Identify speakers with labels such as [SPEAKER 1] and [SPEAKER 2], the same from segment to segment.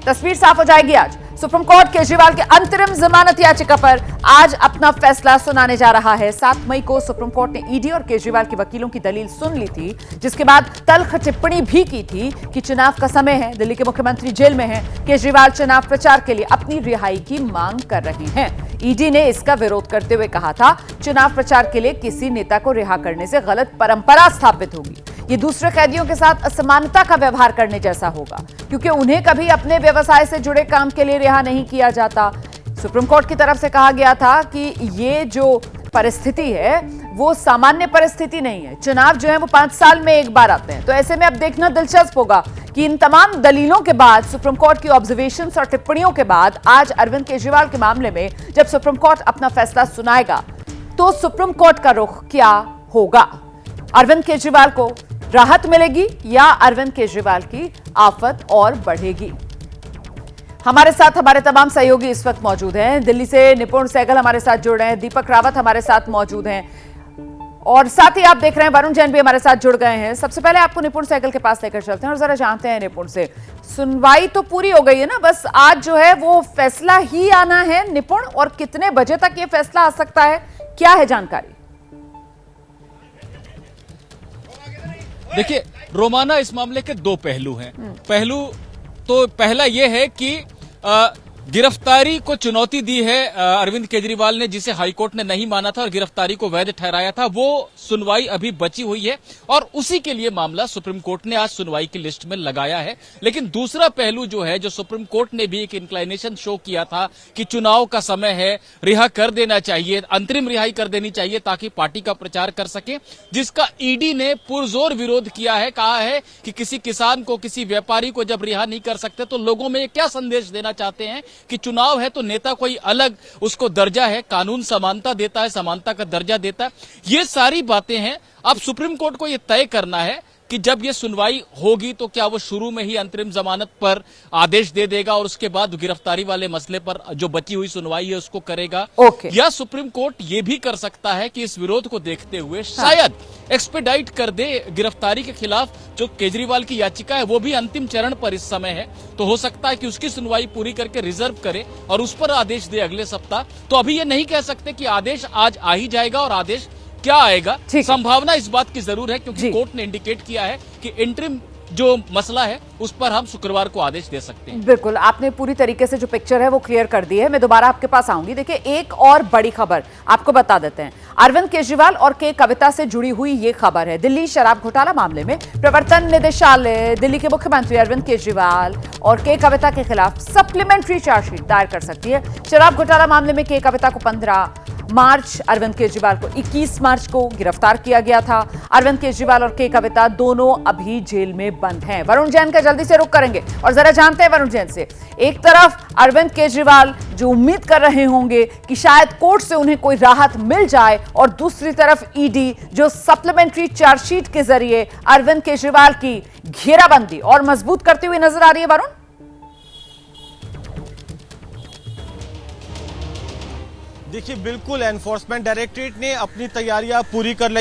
[SPEAKER 1] तस्वीर साफ हो जाएगी आज। सुप्रीम कोर्ट केजरीवाल के अंतरिम जमानत याचिका पर आज अपना फैसला सुनाने जा रहा है। 7 मई को सुप्रीम कोर्ट ने ईडी और केजरीवाल के वकीलों की दलील सुन ली थी, जिसके बाद तल्ख टिप्पणी भी की थी कि चुनाव का समय है, दिल्ली के मुख्यमंत्री जेल में हैं, केजरीवाल चुनाव प्रचार के लिए अपनी रिहाई की मांग कर रहे हैं। ईडी ने इसका विरोध करते हुए कहा था, चुनाव प्रचार के लिए किसी नेता को रिहा करने से गलत परंपरा स्थापित होगी। ये दूसरे कैदियों के साथ असमानता का व्यवहार करने जैसा होगा, क्योंकि उन्हें कभी अपने व्यवसाय से जुड़े काम के लिए रिहा नहीं किया जाता। सुप्रीम कोर्ट की तरफ से कहा गया था कि ये जो परिस्थिति है वो सामान्य परिस्थिति नहीं है। चुनाव जो है वो 5 साल में एक बार आते हैं, तो ऐसे में अब देखना दिलचस्प होगा कि इन तमाम दलीलों के बाद, सुप्रीम कोर्ट की ऑब्जर्वेशंस और टिप्पणियों के बाद, आज अरविंद केजरीवाल के मामले में जब सुप्रीम कोर्ट अपना फैसला सुनाएगा तो सुप्रीम कोर्ट का रुख क्या होगा? अरविंद केजरीवाल को राहत मिलेगी या अरविंद केजरीवाल की आफत और बढ़ेगी? हमारे साथ हमारे तमाम सहयोगी इस वक्त मौजूद हैं। दिल्ली से निपुण सहगल हमारे साथ जुड़ रहे हैं, दीपक रावत हमारे साथ मौजूद हैं और साथ ही आप देख रहे हैं वरुण जैन भी हमारे साथ जुड़ गए हैं। सबसे पहले आपको निपुण सहगल के पास लेकर चलते हैं और जरा जानते हैं निपुण से, सुनवाई तो पूरी हो गई है ना, बस आज जो है वो फैसला ही आना है निपुण, और कितने बजे तक ये फैसला आ सकता है, क्या है जानकारी?
[SPEAKER 2] देखिए रोमाना, इस मामले के 2 पहलू हैं। पहला यह है कि गिरफ्तारी को चुनौती दी है अरविंद केजरीवाल ने, जिसे हाईकोर्ट ने नहीं माना था और गिरफ्तारी को वैध ठहराया था। वो सुनवाई अभी बची हुई है और उसी के लिए मामला सुप्रीम कोर्ट ने आज सुनवाई की लिस्ट में लगाया है। लेकिन दूसरा पहलू जो है, जो सुप्रीम कोर्ट ने भी एक इंक्लाइनेशन शो किया था कि चुनाव का समय है, रिहा कर देना चाहिए, अंतरिम रिहाई कर देनी चाहिए ताकि पार्टी का प्रचार कर सके, जिसका ईडी ने पुरजोर विरोध किया है। कहा है कि किसी किसान को, किसी व्यापारी को जब रिहा नहीं कर सकते तो लोगों में क्या संदेश देना चाहते हैं कि चुनाव है तो नेता कोई अलग उसको दर्जा है, कानून समानता देता है, समानता का दर्जा देता है। ये सारी बातें हैं। अब सुप्रीम कोर्ट को यह तय करना है कि जब ये सुनवाई होगी तो क्या वो शुरू में ही अंतरिम जमानत पर आदेश दे देगा और उसके बाद गिरफ्तारी वाले मसले पर जो बची हुई सुनवाई है उसको करेगा, या सुप्रीम कोर्ट ये भी कर सकता है कि इस विरोध को देखते हुए शायद एक्सपेडाइट कर दे गिरफ्तारी के खिलाफ जो केजरीवाल की याचिका है, वो भी अंतिम चरण पर इस समय है, तो हो सकता है कि उसकी सुनवाई पूरी करके रिजर्व करे और उस पर आदेश दे अगले सप्ताह। तो अभी ये नहीं कह सकते कि आदेश आज आ ही जाएगा और आदेश क्या आएगा। संभावना इस बात की जरूर है क्योंकि कोर्ट ने इंडिकेट किया है कि इंटरिम जो मसला है उस पर हम शुक्रवार को आदेश दे सकते हैं।
[SPEAKER 1] बिल्कुल, आपने पूरी तरीके से जो पिक्चर है वो क्लियर कर दी है। मैं दोबारा आपके पास आऊंगी। देखिए, एक और बड़ी खबर आपको बता देते हैं। अरविंद केजरीवाल और के कविता से जुड़ी हुई ये खबर है। दिल्ली शराब घोटाला मामले में प्रवर्तन निदेशालय दिल्ली के मुख्यमंत्री अरविंद केजरीवाल और के कविता के खिलाफ सप्लीमेंट्री चार्जशीट दायर कर सकती है। शराब घोटाला मामले में के कविता को 15 मार्च, अरविंद केजरीवाल को 21 मार्च को गिरफ्तार किया गया था। अरविंद केजरीवाल और के कविता दोनों अभी जेल में बंद हैं। वरुण जैन का जल्दी से रुख करेंगे और जरा जानते हैं वरुण जैन से, एक तरफ अरविंद केजरीवाल जो उम्मीद कर रहे होंगे कि शायद कोर्ट से उन्हें कोई राहत मिल जाए, और दूसरी तरफ ईडी जो सप्लीमेंट्री चार्जशीट के जरिए अरविंद केजरीवाल की घेराबंदी और मजबूत करती हुई नजर आ रही है। वरुण,
[SPEAKER 3] देखिए, बिल्कुल एनफोर्समेंट डायरेक्टरेट ने अपनी तैयारियां पूरी कर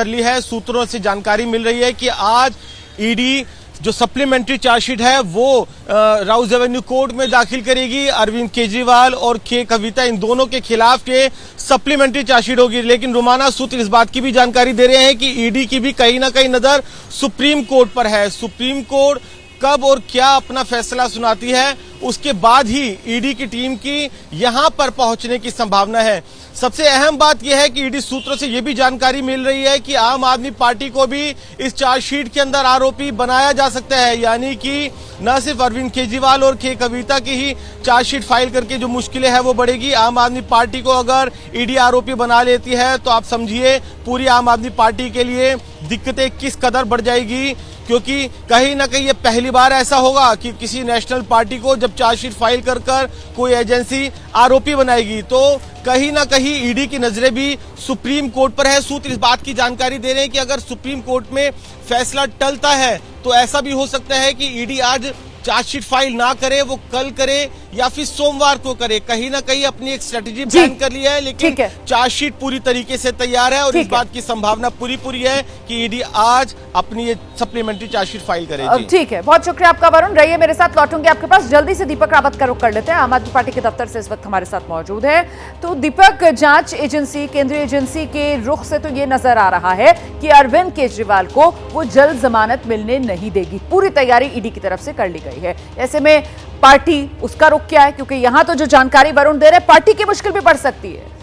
[SPEAKER 3] ली है। सूत्रों से जानकारी मिल रही है कि आज ईडी जो सप्लीमेंट्री चार्जशीट है वो राउज एवेन्यू कोर्ट में दाखिल करेगी। अरविंद केजरीवाल और के कविता, इन दोनों के खिलाफ ये सप्लीमेंट्री चार्जशीट होगी। लेकिन रोमाना सूत्र इस बात की भी जानकारी दे रहे हैं कि ईडी की भी कहीं ना कहीं नजर सुप्रीम कोर्ट पर है। सुप्रीम कोर्ट कब और क्या अपना फैसला सुनाती है, उसके बाद ही ईडी की टीम की यहां पर पहुंचने की संभावना है। सबसे अहम बात यह है कि ईडी सूत्रों से यह भी जानकारी मिल रही है कि आम आदमी पार्टी को भी इस चार्जशीट के अंदर आरोपी बनाया जा सकता है, यानी कि न सिर्फ अरविंद केजरीवाल और के कविता की ही चार्जशीट फाइल करके जो मुश्किलें हैं वो बढ़ेगी। आम आदमी पार्टी को अगर ईडी आरोपी बना लेती है तो आप समझिए पूरी आम आदमी पार्टी के लिए दिक्कतें किस कदर बढ़ जाएगी, क्योंकि कहीं ना कहीं ये पहली बार ऐसा होगा कि किसी नेशनल पार्टी को जब चार्जशीट फाइल कर कोई एजेंसी आरोपी बनाएगी, तो कहीं ना कहीं ईडी की नजरें भी सुप्रीम कोर्ट पर है। सूत्र इस बात की जानकारी दे रहे हैं कि अगर सुप्रीम कोर्ट में फैसला टलता है तो ऐसा भी हो सकता है कि ईडी आज चार्जशीट फाइल ना करे, वो कल करे, या फिर सोमवार को करे। कहीं ना कहीं अपनी एक स्ट्रेटेजी
[SPEAKER 1] जी।
[SPEAKER 3] प्लान कर लिया है, लेकिन
[SPEAKER 1] ठीक है।
[SPEAKER 3] चार्जशीट पूरी तरीके से तैयार है और
[SPEAKER 1] ठीक
[SPEAKER 3] इस बात की संभावना पूरी है कि ईडी आज अपनी ये सप्लीमेंट्री चार्जशीट फाइल करेगी।
[SPEAKER 1] ठीक है, बहुत शुक्रिया आपका वरुण। रहिए मेरे साथ, लौटूंगे आपके पास। जल्दी से दीपक रावत का रुख कर लेते हैं, आम आदमी पार्टी के दफ्तर से इस वक्त हमारे साथ मौजूद है। तो दीपक, जांच एजेंसी, केंद्रीय एजेंसी के रुख से तो ये नजर आ रहा है कि अरविंद केजरीवाल को वो जल्द जमानत मिलने नहीं देगी। पूरी तैयारी ईडी की तरफ से कर ली गई है। ऐसे में पार्टी, उसका रुख क्या है? क्योंकि यहां तो जो जानकारी वरुण दे रहे, पार्टी की मुश्किल भी बढ़ सकती है।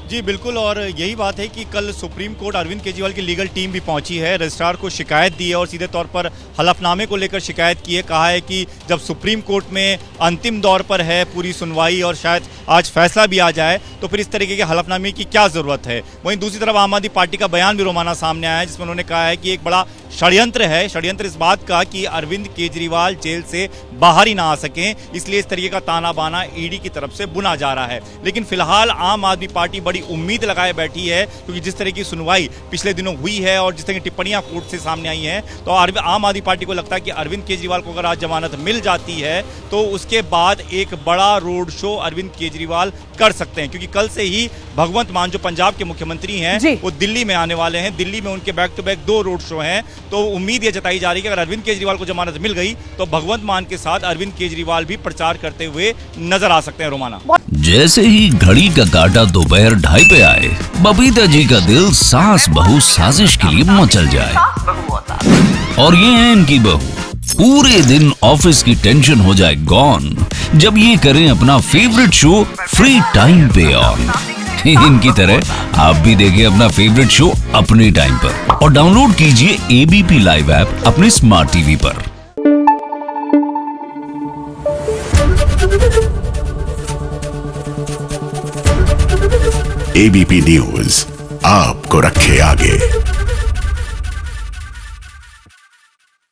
[SPEAKER 4] जी बिल्कुल, और यही बात है कि कल सुप्रीम कोर्ट अरविंद केजरीवाल की लीगल टीम भी पहुंची है, रजिस्ट्रार को शिकायत दी है और सीधे तौर पर हलफनामे को लेकर शिकायत की है। कहा है कि जब सुप्रीम कोर्ट में अंतिम दौर पर है पूरी सुनवाई और शायद आज फैसला भी आ जाए, तो फिर इस तरीके के हलफनामे की क्या ज़रूरत है। वहीं दूसरी तरफ आम आदमी पार्टी का बयान भी रोमाना सामने आया है, जिसमें उन्होंने कहा है कि एक बड़ा षड्यंत्र है, षड्यंत्र इस बात का कि अरविंद केजरीवाल जेल से बाहर ही ना आ सकें, इसलिए इस तरीके का ताना बाना ईडी की तरफ से बुना जा रहा है। लेकिन फिलहाल आम आदमी पार्टी बड़ी उम्मीद लगाए बैठी है, क्योंकि जिस तरह की सुनवाई पिछले दिनों हुई है और जिस तरह की टिप्पणियां कोर्ट से सामने आई हैं, तो आम आदमी पार्टी को लगता है कि अरविंद केजरीवाल को अगर आज जमानत मिल जाती है तो उसके बाद एक बड़ा रोड शो अरविंद केजरीवाल कर सकते हैं। क्योंकि कल से ही भगवंत मान जो पंजाब के मुख्यमंत्री हैं, वो दिल्ली में आने वाले हैं। दिल्ली में उनके back to back 2 road show हैं। तो उम्मीद ये जताई जा रही है कि अगर अरविंद केजरीवाल को जमानत मिल गई तो भगवंत मान के साथ अरविंद केजरीवाल भी प्रचार करते हुए नजर आ सकते हैं। रोमाना,
[SPEAKER 5] जैसे ही घड़ी का काटा दोपहर 2:30 पे आए, बबीता जी का दिल सास बहू साजिश के लिए मचल जाए। और ये है इनकी बहू, पूरे दिन ऑफिस की टेंशन हो जाए गॉन जब ये करें अपना फेवरेट शो फ्री टाइम पे ऑन। इनकी तरह आप भी देखिए अपना फेवरेट शो अपने टाइम पर और डाउनलोड कीजिए एबीपी लाइव ऐप अपने स्मार्ट टीवी पर।
[SPEAKER 6] एबीपी न्यूज आपको रखे आगे।